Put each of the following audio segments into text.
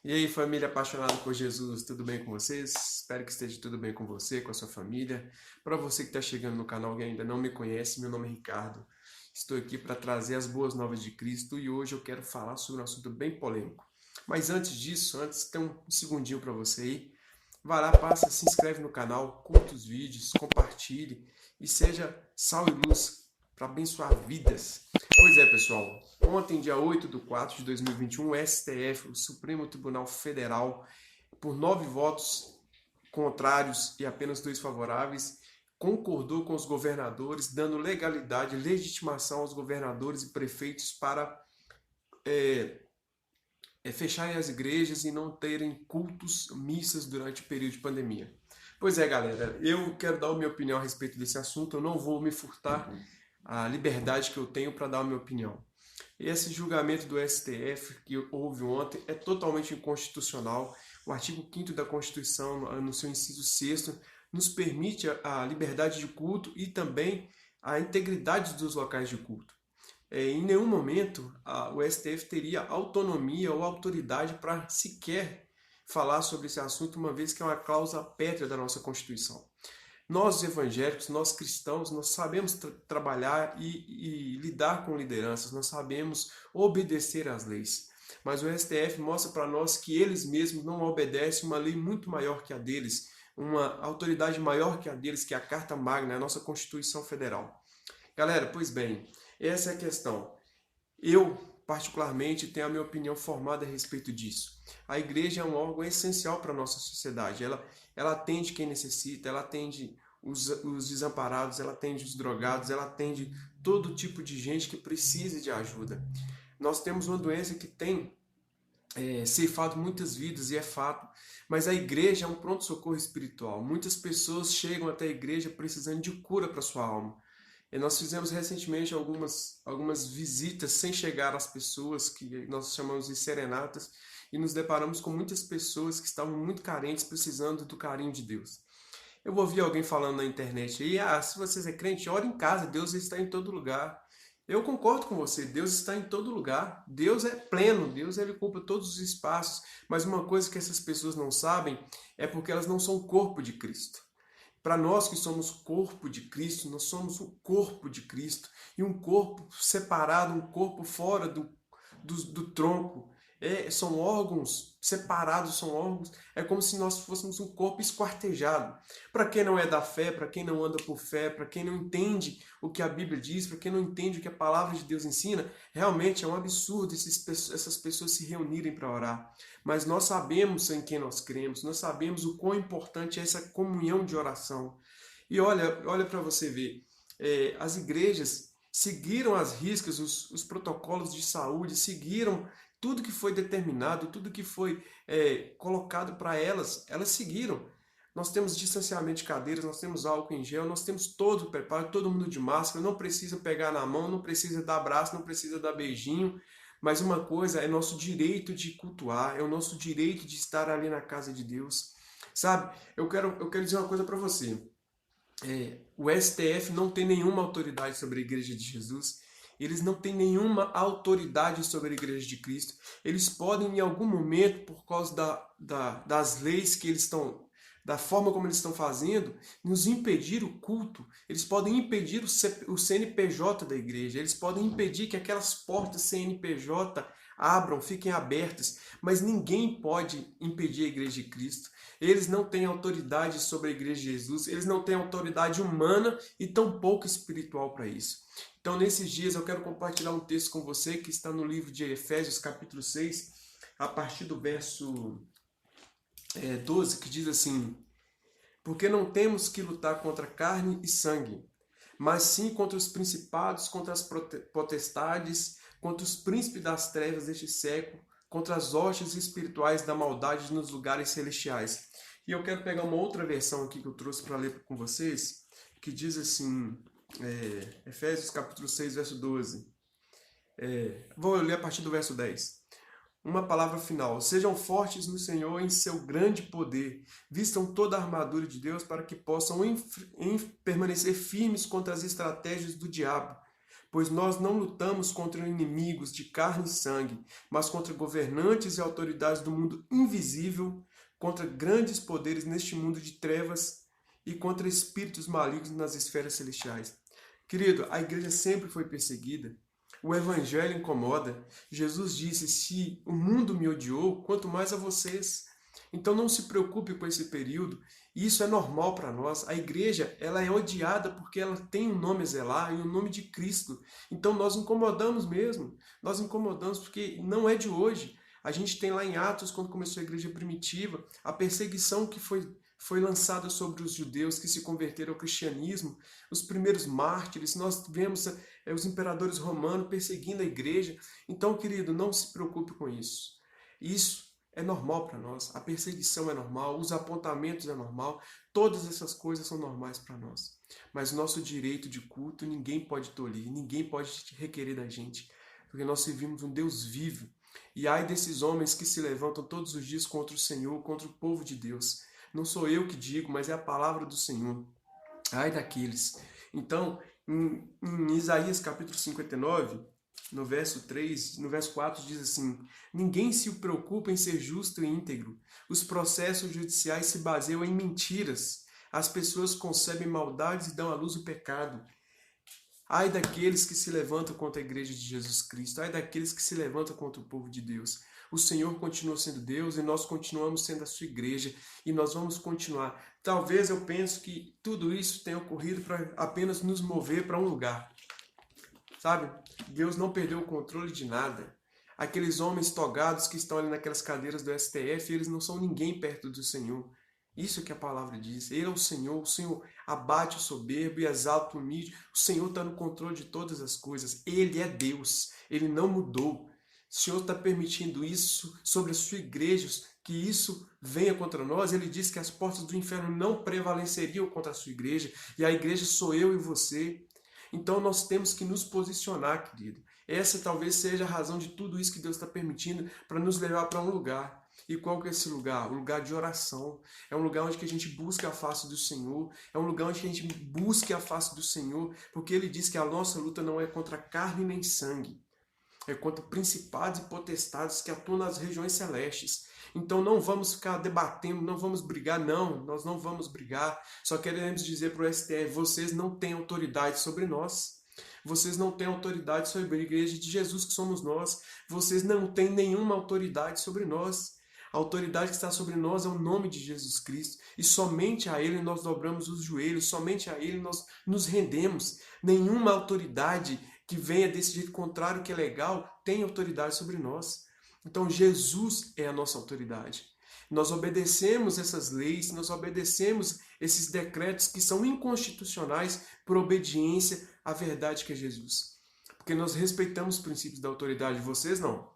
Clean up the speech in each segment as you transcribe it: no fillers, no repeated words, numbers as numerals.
E aí, família apaixonada por Jesus, tudo bem com vocês? Espero que esteja tudo bem com você, com a sua família. Para você que está chegando no canal e ainda não me conhece, meu nome é Ricardo. Estou aqui para trazer as boas novas de Cristo e hoje eu quero falar sobre um assunto bem polêmico. Mas antes disso, antes tem um segundinho para você aí. Vai lá, passa, se inscreve no canal, curta os vídeos, compartilhe e seja sal e luz para abençoar vidas. Pois é, pessoal. Ontem, dia 8 de 4 de 2021, o STF, o Supremo Tribunal Federal, por 9 votos contrários e apenas 2 favoráveis, concordou com os governadores, dando legalidade e legitimação aos governadores e prefeitos para fecharem as igrejas e não terem cultos, missas durante o período de pandemia. Pois é, galera, eu quero dar a minha opinião a respeito desse assunto, eu não vou me furtar a liberdade que eu tenho para dar a minha opinião. Esse julgamento do STF que houve ontem é totalmente inconstitucional. O artigo 5º da Constituição, no seu inciso 6º, nos permite a liberdade de culto e também a integridade dos locais de culto. Em nenhum momento o STF teria autonomia ou autoridade para sequer falar sobre esse assunto, uma vez que é uma cláusula pétrea da nossa Constituição. Nós evangélicos, nós cristãos, nós sabemos trabalhar e lidar com lideranças, nós sabemos obedecer às leis. Mas o STF mostra para nós que eles mesmos não obedecem uma lei muito maior que a deles, uma autoridade maior que a deles, que é a Carta Magna, a nossa Constituição Federal. Galera, pois bem, essa é a questão. Eu, particularmente, tenho a minha opinião formada a respeito disso. A igreja é um órgão essencial para a nossa sociedade. Ela atende quem necessita, ela atende os desamparados, ela atende os drogados, ela atende todo tipo de gente que precisa de ajuda. Nós temos uma doença que tem ceifado muitas vidas e é fato, mas a igreja é um pronto-socorro espiritual. Muitas pessoas chegam até a igreja precisando de cura para sua alma. E nós fizemos recentemente algumas visitas sem chegar às pessoas, que nós chamamos de serenatas, e nos deparamos com muitas pessoas que estavam muito carentes, precisando do carinho de Deus. Eu ouvi alguém falando na internet aí, se você é crente, ore em casa, Deus está em todo lugar. Eu concordo com você, Deus está em todo lugar. Deus é pleno, Deus ele ocupa todos os espaços, mas uma coisa que essas pessoas não sabem é porque elas não são o corpo de Cristo. Para nós que somos corpo de Cristo, nós somos o corpo de Cristo. E um corpo separado, um corpo fora do tronco. São órgãos separados, são órgãos. É como se nós fôssemos um corpo esquartejado. Para quem não é da fé, para quem não anda por fé, para quem não entende o que a Bíblia diz, para quem não entende o que a palavra de Deus ensina, realmente é um absurdo essas pessoas se reunirem para orar. Mas nós sabemos em quem nós cremos, nós sabemos o quão importante é essa comunhão de oração. E olha para você ver, as igrejas seguiram às riscas os protocolos de saúde, seguiram tudo que foi determinado, tudo que foi colocado para elas seguiram. Nós temos distanciamento de cadeiras, nós temos álcool em gel, nós temos todo o preparo, todo mundo de máscara, não precisa pegar na mão, não precisa dar abraço, não precisa dar beijinho. Mas uma coisa é nosso direito de cultuar, é o nosso direito de estar ali na casa de Deus. Sabe, eu quero dizer uma coisa para você. O STF não tem nenhuma autoridade sobre a Igreja de Jesus. Eles não têm nenhuma autoridade sobre a Igreja de Cristo. Eles podem, em algum momento, por causa das leis que eles estão, da forma como eles estão fazendo, nos impedir o culto. Eles podem impedir o CNPJ da igreja. Eles podem impedir que aquelas portas CNPJ abram, fiquem abertas. Mas ninguém pode impedir a Igreja de Cristo. Eles não têm autoridade sobre a Igreja de Jesus. Eles não têm autoridade humana e tampouco espiritual para isso. Então, nesses dias, eu quero compartilhar um texto com você que está no livro de Efésios, capítulo 6, a partir do verso 12, que diz assim: porque não temos que lutar contra carne e sangue, mas sim contra os principados, contra as potestades, contra os príncipes das trevas deste século, contra as hostes espirituais da maldade nos lugares celestiais. E eu quero pegar uma outra versão aqui que eu trouxe para ler com vocês, que diz assim, Efésios capítulo 6, verso 12. Vou ler a partir do verso 10. Uma palavra final. Sejam fortes no Senhor em seu grande poder. Vistam toda a armadura de Deus para que possam permanecer firmes contra as estratégias do diabo. pois nós não lutamos contra inimigos de carne e sangue, mas contra governantes e autoridades do mundo invisível, contra grandes poderes neste mundo de trevas e contra espíritos malignos nas esferas celestiais. Querido, a igreja sempre foi perseguida. O evangelho incomoda. Jesus disse, se o mundo me odiou, quanto mais a vocês. Então não se preocupe com esse período. Isso é normal para nós. A igreja, ela é odiada porque ela tem um nome a zelar e o nome de Cristo. Então nós incomodamos mesmo. Nós incomodamos porque não é de hoje. A gente tem lá em Atos, quando começou a igreja primitiva, a perseguição que foi lançada sobre os judeus que se converteram ao cristianismo, os primeiros mártires, nós vemos os imperadores romanos perseguindo a igreja. Então, querido, não se preocupe com isso. Isso é normal para nós. A perseguição é normal, os apontamentos é normal, todas essas coisas são normais para nós. Mas nosso direito de culto ninguém pode tolir, ninguém pode requerer da gente, porque nós servimos um Deus vivo. E ai desses homens que se levantam todos os dias contra o Senhor, contra o povo de Deus. Não sou eu que digo, mas é a palavra do Senhor. Ai daqueles. Então, em Isaías capítulo 59, no verso 3, no verso 4 diz assim: ninguém se preocupa em ser justo e íntegro. Os processos judiciais se baseiam em mentiras. As pessoas concebem maldades e dão à luz o pecado. Ai daqueles que se levantam contra a igreja de Jesus Cristo. Ai daqueles que se levantam contra o povo de Deus. O Senhor continua sendo Deus e nós continuamos sendo a sua igreja e nós vamos continuar. Talvez eu pense que tudo isso tenha ocorrido para apenas nos mover para um lugar. Sabe? Deus não perdeu o controle de nada. Aqueles homens togados que estão ali naquelas cadeiras do STF, eles não são ninguém perto do Senhor. Isso que a palavra diz. Ele é o Senhor abate o soberbo e exalta o humilde. O Senhor está no controle de todas as coisas. Ele é Deus. Ele não mudou. O Senhor está permitindo isso sobre a sua igreja, que isso venha contra nós. Ele diz que as portas do inferno não prevaleceriam contra a sua igreja. E a igreja sou eu e você. Então nós temos que nos posicionar, querido. Essa talvez seja a razão de tudo isso que Deus está permitindo para nos levar para um lugar. E qual que é esse lugar? O lugar de oração. É um lugar onde que a gente busca a face do Senhor. É um lugar onde que a gente busca a face do Senhor, porque Ele diz que a nossa luta não é contra carne nem sangue. É contra principados e potestades que atuam nas regiões celestes. Então não vamos ficar debatendo, não vamos brigar, não. Nós não vamos brigar. Só queremos dizer para o STF, vocês não têm autoridade sobre nós. Vocês não têm autoridade sobre a igreja de Jesus, que somos nós. Vocês não têm nenhuma autoridade sobre nós. A autoridade que está sobre nós é o nome de Jesus Cristo. E somente a Ele nós dobramos os joelhos, somente a Ele nós nos rendemos. Nenhuma autoridade que venha desse jeito contrário, que é legal, tem autoridade sobre nós. Então Jesus é a nossa autoridade. Nós obedecemos essas leis, nós obedecemos esses decretos que são inconstitucionais por obediência à verdade que é Jesus. Porque nós respeitamos os princípios da autoridade, vocês não.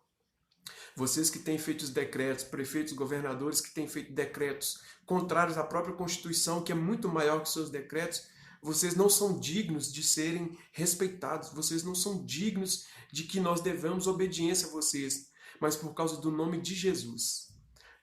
Vocês que têm feito os decretos, prefeitos, governadores que têm feito decretos contrários à própria Constituição, que é muito maior que seus decretos, vocês não são dignos de serem respeitados, vocês não são dignos de que nós devamos obediência a vocês, mas por causa do nome de Jesus,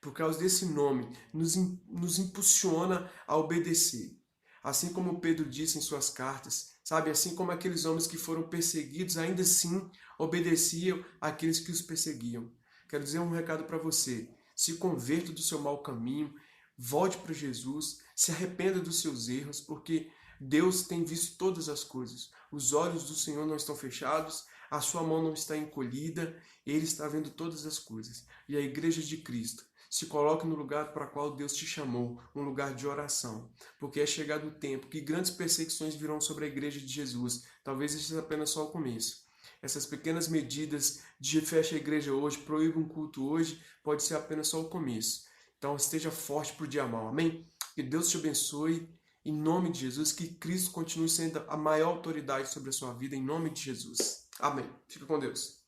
por causa desse nome, nos impulsiona a obedecer. Assim como Pedro disse em suas cartas, sabe, assim como aqueles homens que foram perseguidos, ainda assim obedeciam àqueles que os perseguiam. Quero dizer um recado para você, se converta do seu mau caminho, volte para Jesus, se arrependa dos seus erros, porque Deus tem visto todas as coisas. Os olhos do Senhor não estão fechados, a sua mão não está encolhida, Ele está vendo todas as coisas. E a igreja de Cristo se coloque no lugar para o qual Deus te chamou, um lugar de oração, porque é chegado o tempo que grandes perseguições virão sobre a igreja de Jesus. Talvez isso seja apenas só o começo. Essas pequenas medidas de fecha a igreja hoje, proíba um culto hoje, pode ser apenas só o começo. Então esteja forte para o dia mau, amém? Que Deus te abençoe, em nome de Jesus, que Cristo continue sendo a maior autoridade sobre a sua vida, em nome de Jesus. Amém. Fica com Deus.